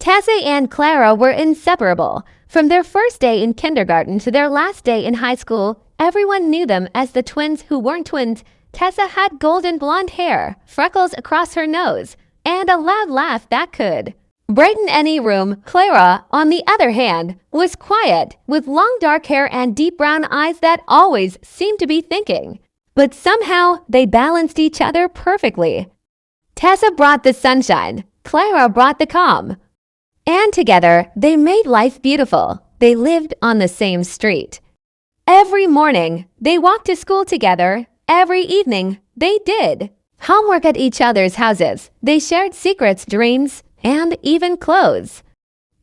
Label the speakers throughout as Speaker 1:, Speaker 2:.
Speaker 1: Tessa and Clara were inseparable. From their first day in kindergarten to their last day in high school, everyone knew them as the twins who weren't twins. Tessa had golden blonde hair, freckles across her nose, and a loud laugh that could brighten any room. Clara, on the other hand, was quiet, with long dark hair and deep brown eyes that always seemed to be thinking. But somehow, they balanced each other perfectly. Tessa brought the sunshine, Clara brought the calm. And together, they made life beautiful. They lived on the same street. Every morning, they walked to school together. Every evening, they did homework at each other's houses. They shared secrets, dreams, and even clothes.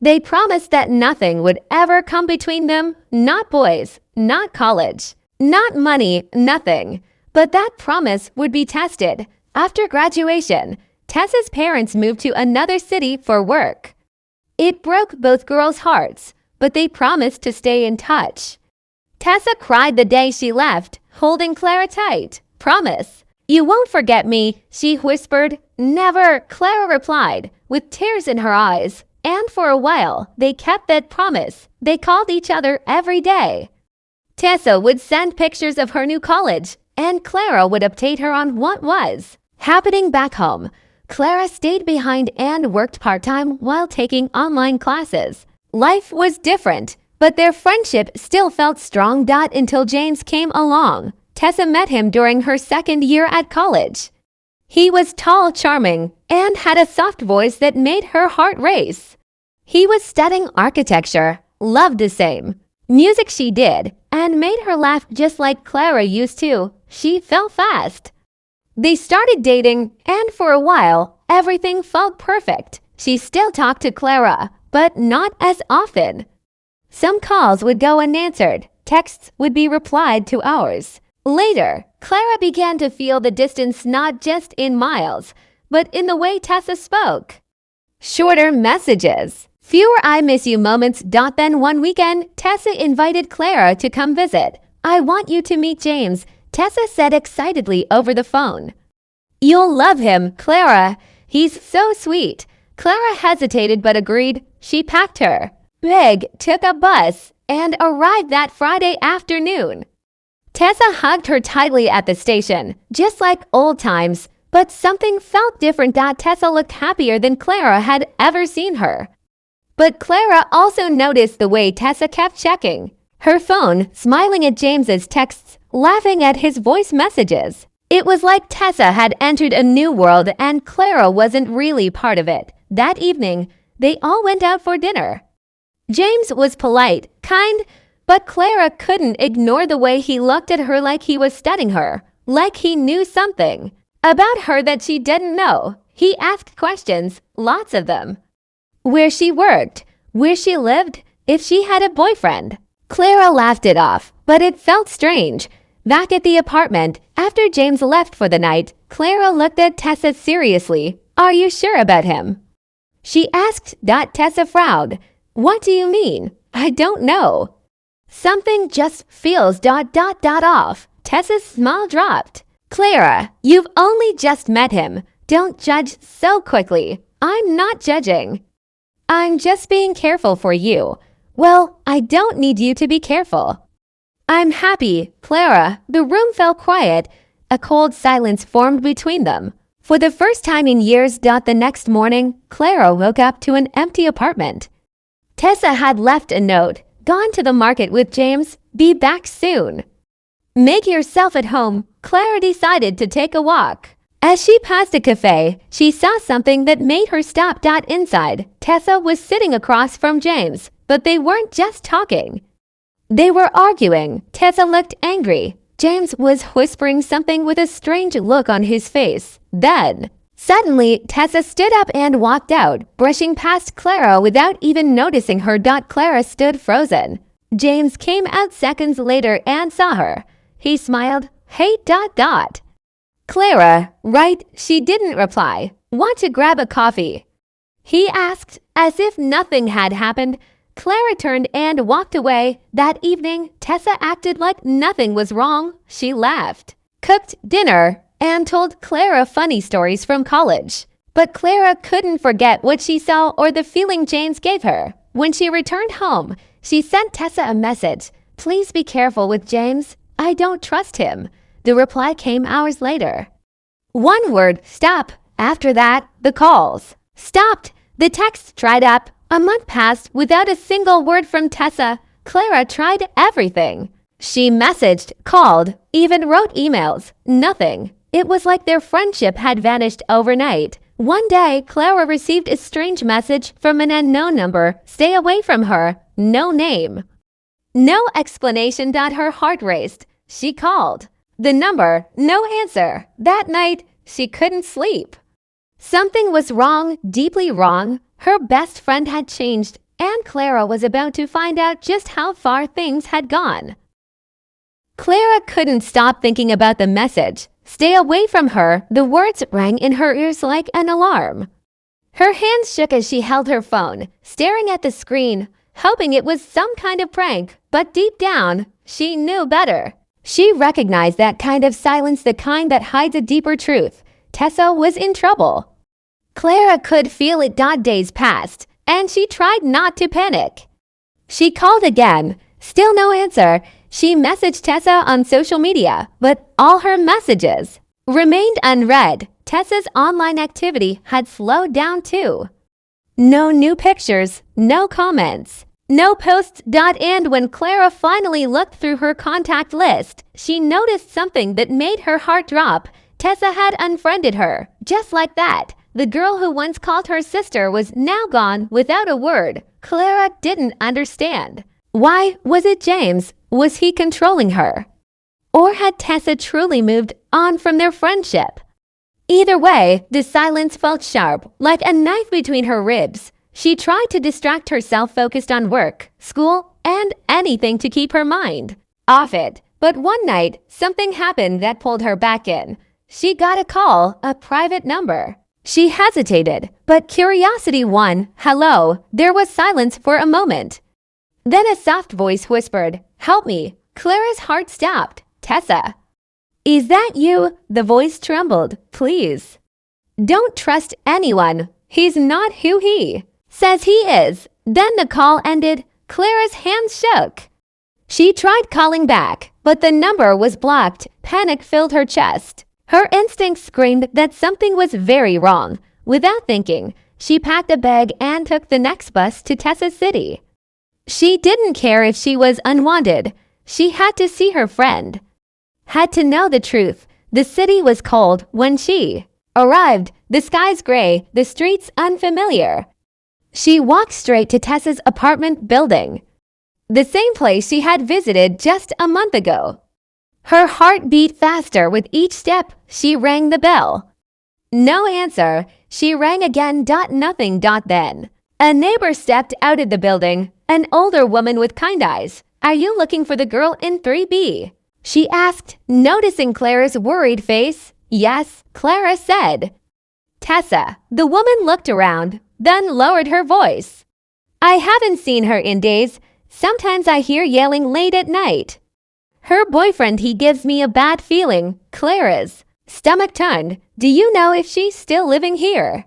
Speaker 1: They promised that nothing would ever come between them, not boys, not college, not money, nothing. But that promise would be tested. After graduation, Tessa's parents moved to another city for work. It broke both girls' hearts, but they promised to stay in touch. Tessa cried the day she left, holding Clara tight. "Promise. You won't forget me," she whispered. "Never," Clara replied, with tears in her eyes. And for a while, they kept that promise. They called each other every day. Tessa would send pictures of her new college, and Clara would update her on what was happening back home. Clara stayed behind and worked part-time while taking online classes. Life was different, but their friendship still felt strong. Until James came along. Tessa met him during her second year at college. He was tall, charming, and had a soft voice that made her heart race. He was studying architecture, loved the same music she did, and made her laugh just like Clara used to. She fell fast. They started dating, and for a while, everything felt perfect. She still talked to Clara, but not as often. Some calls would go unanswered. Texts would be replied to hours later. Clara began to feel the distance, not just in miles, but in the way Tessa spoke. Shorter messages, fewer "I miss you" moments. Then one weekend, Tessa invited Clara to come visit. "I want you to meet James," Tessa said excitedly over the phone. "You'll love him, Clara. He's so sweet." Clara hesitated but agreed. She packed her bag, took a bus, and arrived that Friday afternoon. Tessa hugged her tightly at the station, just like old times, but something felt different. Tessa looked happier than Clara had ever seen her. But Clara also noticed the way Tessa kept checking her phone, smiling at James's texts, laughing at his voice messages. It was like Tessa had entered a new world and Clara wasn't really part of it. That evening, they all went out for dinner. James was polite, kind, but Clara couldn't ignore the way he looked at her, like he was studying her, like he knew something about her that she didn't know. He asked questions, lots of them. Where she worked, where she lived, if she had a boyfriend. Clara laughed it off, but it felt strange. Back at the apartment, after James left for the night, Clara looked at Tessa seriously. "Are you sure about him?" she asked. Tessa frowned. "What do you mean?" "I don't know. Something just feels off." Tessa's smile dropped. "Clara, you've only just met him. Don't judge so quickly." "I'm not judging. I'm just being careful for you." "Well, I don't need you to be careful. I'm happy, Clara." The room fell quiet. A cold silence formed between them. For the first time in years. The next morning, Clara woke up to an empty apartment. Tessa had left a note. "Gone to the market with James. Be back soon. Make yourself at home." Clara decided to take a walk. As she passed a cafe, she saw something that made her stop. Inside, Tessa was sitting across from James, but they weren't just talking. They were arguing. Tessa looked angry. James was whispering something with a strange look on his face. Then, suddenly, Tessa stood up and walked out, brushing past Clara without even noticing her. Clara stood frozen. James came out seconds later and saw her. He smiled. "Hey, Clara, right?" She didn't reply. "Want to grab a coffee?" he asked. As if nothing had happened, Clara turned and walked away. That evening, Tessa acted like nothing was wrong. She laughed, cooked dinner, and told Clara funny stories from college. But Clara couldn't forget what she saw or the feeling James gave her. When she returned home, she sent Tessa a message. "Please be careful with James. I don't trust him." The reply came hours later. One word, stop. After that, the calls stopped. The texts dried up. A month passed without a single word from Tessa. Clara tried everything. She messaged, called, even wrote emails. Nothing. It was like their friendship had vanished overnight. One day, Clara received a strange message from an unknown number. "Stay away from her. No name." No explanation. Her heart raced. She called. The number, no answer. That night, she couldn't sleep. Something was wrong, deeply wrong. Her best friend had changed, and Clara was about to find out just how far things had gone. Clara couldn't stop thinking about the message. "Stay away from her." The words rang in her ears like an alarm. Her hands shook as she held her phone, staring at the screen, hoping it was some kind of prank. But deep down, she knew better. She recognized that kind of silence, the kind that hides a deeper truth. Tessa was in trouble. Clara could feel it. Days passed, and she tried not to panic. She called again. Still no answer. She messaged Tessa on social media, but all her messages remained unread. Tessa's online activity had slowed down too. No new pictures, no comments, no posts. And when Clara finally looked through her contact list, she noticed something that made her heart drop. Tessa had unfriended her. Just like that, the girl who once called her sister was now gone without a word. Clara didn't understand. Why? Was it James? Was he controlling her? Or had Tessa truly moved on from their friendship? Either way, the silence felt sharp, like a knife between her ribs. She tried to distract herself, focused on work, school, and anything to keep her mind off it. But one night, something happened that pulled her back in. She got a call, a private number. She hesitated, but curiosity won. "Hello." There was silence for a moment. Then a soft voice whispered, "Help me." Clara's heart stopped. "Tessa." "Is that you?" The voice trembled. "Please. Don't trust anyone. He's not who he says he is." Then the call ended. Clara's hands shook. She tried calling back, but the number was blocked. Panic filled her chest. Her instincts screamed that something was very wrong. Without thinking, she packed a bag and took the next bus to Tessa's city. She didn't care if she was unwanted. She had to see her friend. Had to know the truth. The city was cold when she arrived. The skies gray, the streets unfamiliar. She walked straight to Tessa's apartment building, the same place she had visited just a month ago. Her heart beat faster with each step. She rang the bell. No answer. She rang again. Nothing. Then a neighbor stepped out of the building, an older woman with kind eyes. "Are you looking for the girl in 3B? She asked, noticing Clara's worried face. "Yes," Clara said. "Tessa." The woman looked around, then lowered her voice. "I haven't seen her in days. Sometimes I hear yelling late at night. Her boyfriend, he gives me a bad feeling." Clara's stomach turned. "Do you know if she's still living here?"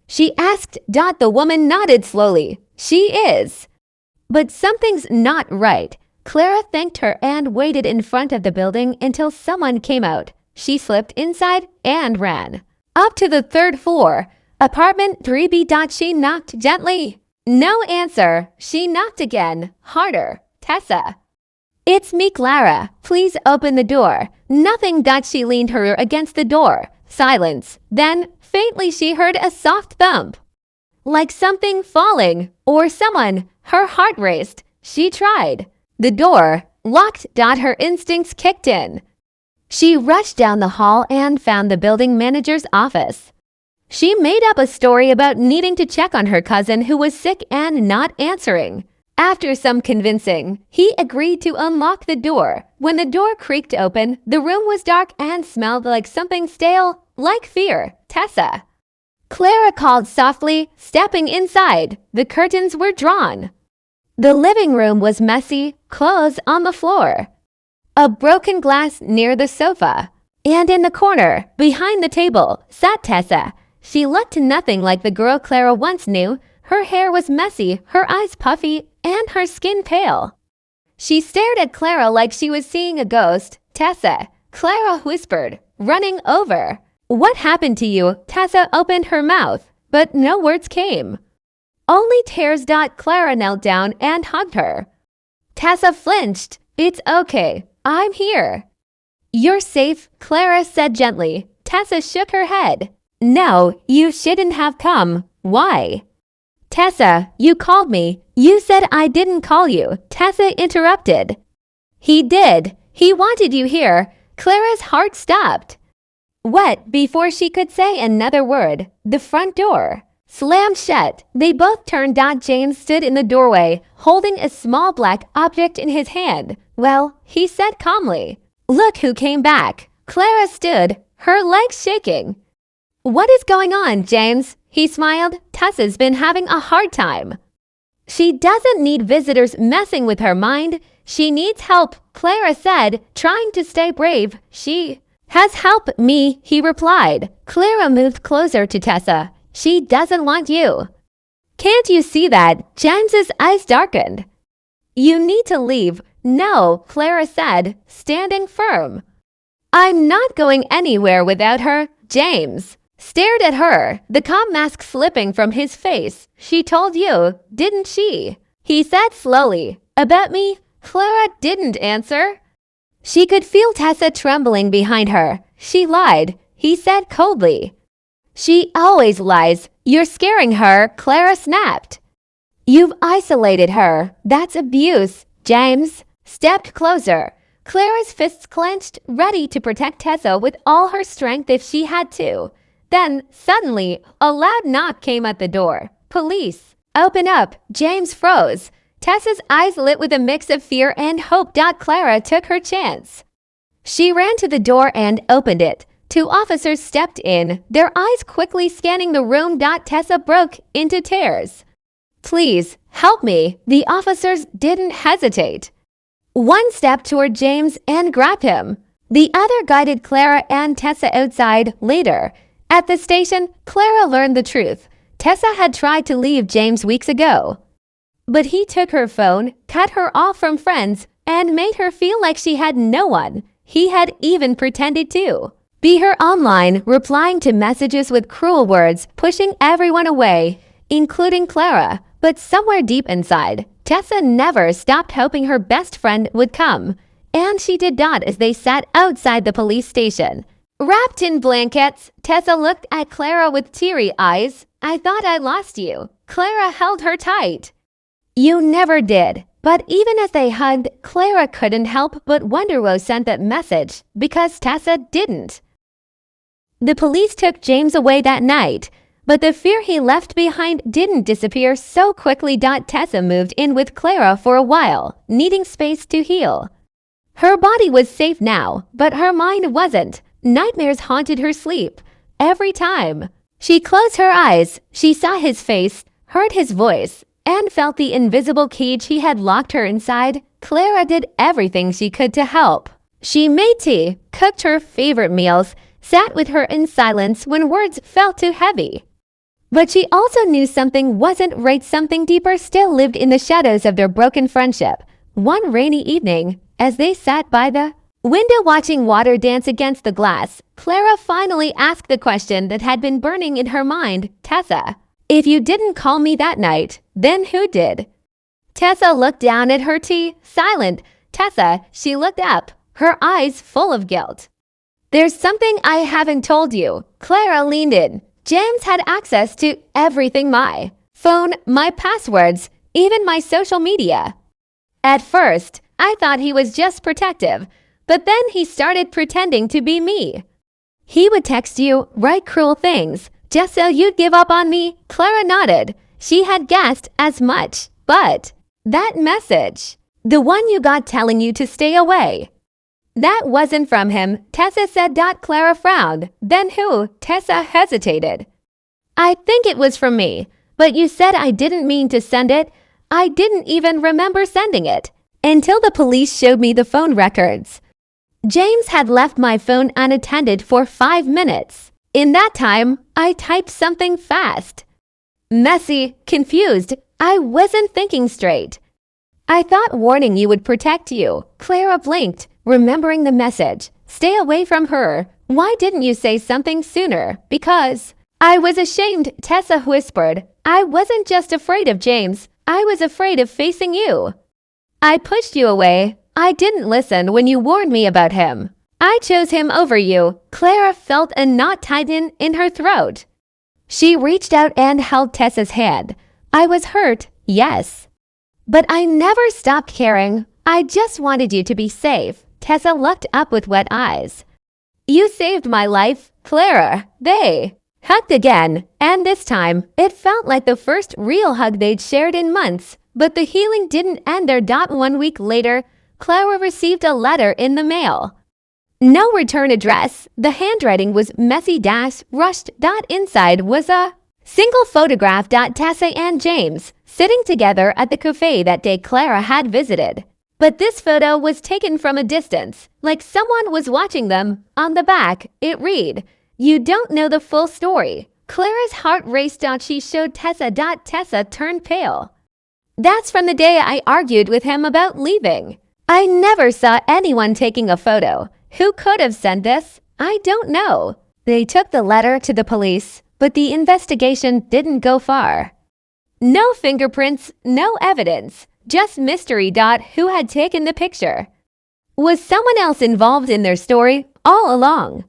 Speaker 1: she asked. The woman nodded slowly. "She is. But something's not right." Clara thanked her and waited in front of the building until someone came out. She slipped inside and ran up to the third floor, apartment 3B. She knocked gently. No answer. She knocked again, harder. "Tessa." "It's me, Clara. Please open the door." Nothing. She leaned her against the door. Silence. Then, faintly, she heard a soft thump. Like something falling, or someone. Her heart raced. She tried. The door locked. Her instincts kicked in. She rushed down the hall and found the building manager's office. She made up a story about needing to check on her cousin who was sick and not answering. After some convincing, he agreed to unlock the door. When the door creaked open, the room was dark and smelled like something stale, like fear. "Tessa." Clara called softly, stepping inside. The curtains were drawn. The living room was messy, clothes on the floor, a broken glass near the sofa. And in the corner, behind the table, sat Tessa. She looked nothing like the girl Clara once knew. Her hair was messy, her eyes puffy, and her skin pale. She stared at Clara like she was seeing a ghost. "Tessa," Clara whispered, running over. "What happened to you?" Tessa opened her mouth, but no words came. Only tears. Clara knelt down and hugged her. Tessa flinched. "It's okay. I'm here." "You're safe," Clara said gently. Tessa shook her head. "No, you shouldn't have come. Why?" "Tessa, you called me. You said I didn't call you," Tessa interrupted. "He did. He wanted you here." Clara's heart stopped. What? Before she could say another word, the front door slammed shut. They both turned. James stood in the doorway, holding a small black object in his hand. "Well," he said calmly. "Look who came back." Clara stood, her legs shaking. "What is going on, James?" He smiled. "Tessa's been having a hard time." "She doesn't need visitors messing with her mind. She needs help," Clara said, trying to stay brave. "She has helped me," he replied. Clara moved closer to Tessa. "She doesn't want you." "Can't you see that?" James's eyes darkened. "You need to leave." "No," Clara said, standing firm. "I'm not going anywhere without her." James stared at her, the calm mask slipping from his face. "She told you, didn't she?" he said slowly. "About me?" Clara didn't answer. She could feel Tessa trembling behind her. "She lied," he said coldly. "She always lies. You're scaring her," Clara snapped. "You've isolated her. That's abuse." James stepped closer. Clara's fists clenched, ready to protect Tessa with all her strength if she had to. Then, suddenly, a loud knock came at the door. "Police! Open up!" James froze. Tessa's eyes lit with a mix of fear and hope. Clara took her chance. She ran to the door and opened it. Two officers stepped in, their eyes quickly scanning the room. Tessa broke into tears. "Please, help me." The officers didn't hesitate. One stepped toward James and grabbed him. The other guided Clara and Tessa outside. Later, at the station, Clara learned the truth. Tessa had tried to leave James weeks ago. But he took her phone, cut her off from friends, and made her feel like she had no one. He had even pretended to be her online, replying to messages with cruel words, pushing everyone away, including Clara. But somewhere deep inside, Tessa never stopped hoping her best friend would come. And she did not as they sat outside the police station. Wrapped in blankets, Tessa looked at Clara with teary eyes. "I thought I lost you." Clara held her tight. "You never did." But even as they hugged, Clara couldn't help but wonder who sent that message, because Tessa didn't. The police took James away that night, but the fear he left behind didn't disappear so quickly. Tessa moved in with Clara for a while, needing space to heal. Her body was safe now, but her mind wasn't. Nightmares haunted her sleep. Every time she closed her eyes, she saw his face, heard his voice, and felt the invisible cage he had locked her inside. Clara did everything she could to help. She made tea, cooked her favorite meals, sat with her in silence when words felt too heavy. But she also knew something wasn't right. Something deeper still lived in the shadows of their broken friendship. One rainy evening, as they sat by the window watching water dance against the glass, Clara finally asked the question that had been burning in her mind. "Tessa, if you didn't call me that night, then who did?" Tessa looked down at her tea, silent. "Tessa," she looked up, her eyes full of guilt. "There's something I haven't told you." Clara leaned in. James had access to everything: my phone, my passwords, even my social media. At first, I thought he was just protective, but then he started pretending to be me. He would text you, write cruel things, just so you'd give up on me. Clara nodded. She had guessed as much. But that message, the one you got telling you to stay away, that wasn't from him, Tessa said. Clara frowned. "Then who?" Tessa hesitated. "I think it was from me, but you said I didn't mean to send it. I didn't even remember sending it until the police showed me the phone records. James had left my phone unattended for 5 minutes. In that time, I typed something fast. Messy, confused, I wasn't thinking straight. I thought warning you would protect you. Clara blinked, remembering the message. Stay away from her. Why didn't you say something sooner? Because I was ashamed, Tessa whispered. I wasn't just afraid of James. I was afraid of facing you. I pushed you away. I didn't listen when you warned me about him. I chose him over you. Clara felt a knot tighten in her throat. She reached out and held Tessa's hand. I was hurt, yes. But I never stopped caring. I just wanted you to be safe. Tessa looked up with wet eyes. You saved my life, Clara. They hugged again, and this time, it felt like the first real hug they'd shared in months. But the healing didn't end there. 1 week later, Clara received a letter in the mail. No return address. The handwriting was messy rushed. Inside was a single photograph. Tessa and James sitting together at the cafe that day Clara had visited. But this photo was taken from a distance, like someone was watching them. On the back, it read, "You don't know the full story." Clara's heart raced. She showed Tessa. Tessa turned pale. That's from the day I argued with him about leaving. I never saw anyone taking a photo. Who could have sent this? I don't know. They took the letter to the police, but the investigation didn't go far. No fingerprints, no evidence, just mystery. Who had taken the picture? Was someone else involved in their story all along?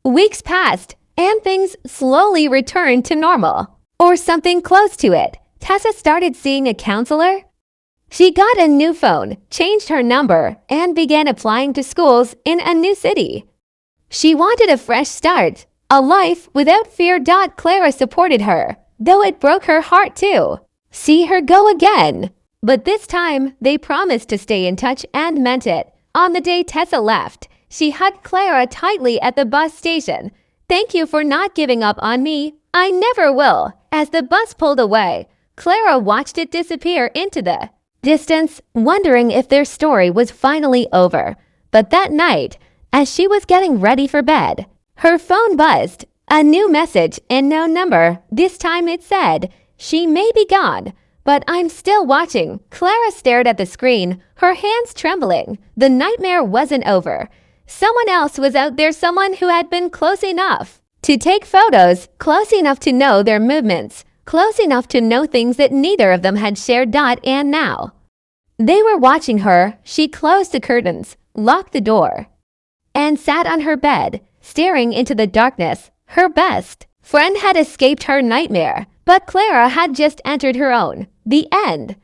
Speaker 1: Weeks passed, and things slowly returned to normal, or something close to it. Tessa started seeing a counselor. She got a new phone, changed her number, and began applying to schools in a new city. She wanted a fresh start, a life without fear. Clara supported her, though it broke her heart too. See her go again. But this time, they promised to stay in touch and meant it. On the day Tessa left, she hugged Clara tightly at the bus station. Thank you for not giving up on me. I never will. As the bus pulled away, Clara watched it disappear into the distance, wondering if their story was finally over. But that night, as she was getting ready for bed, her phone buzzed. A new message and no number. This time it said, "She may be gone, but I'm still watching." Clara stared at the screen, her hands trembling. The nightmare wasn't over. Someone else was out there, someone who had been close enough to take photos, close enough to know their movements, close enough to know things that neither of them had shared. And now, they were watching her. She closed the curtains, locked the door, and sat on her bed, staring into the darkness. Her best friend had escaped her nightmare, but Clara had just entered her own. The end.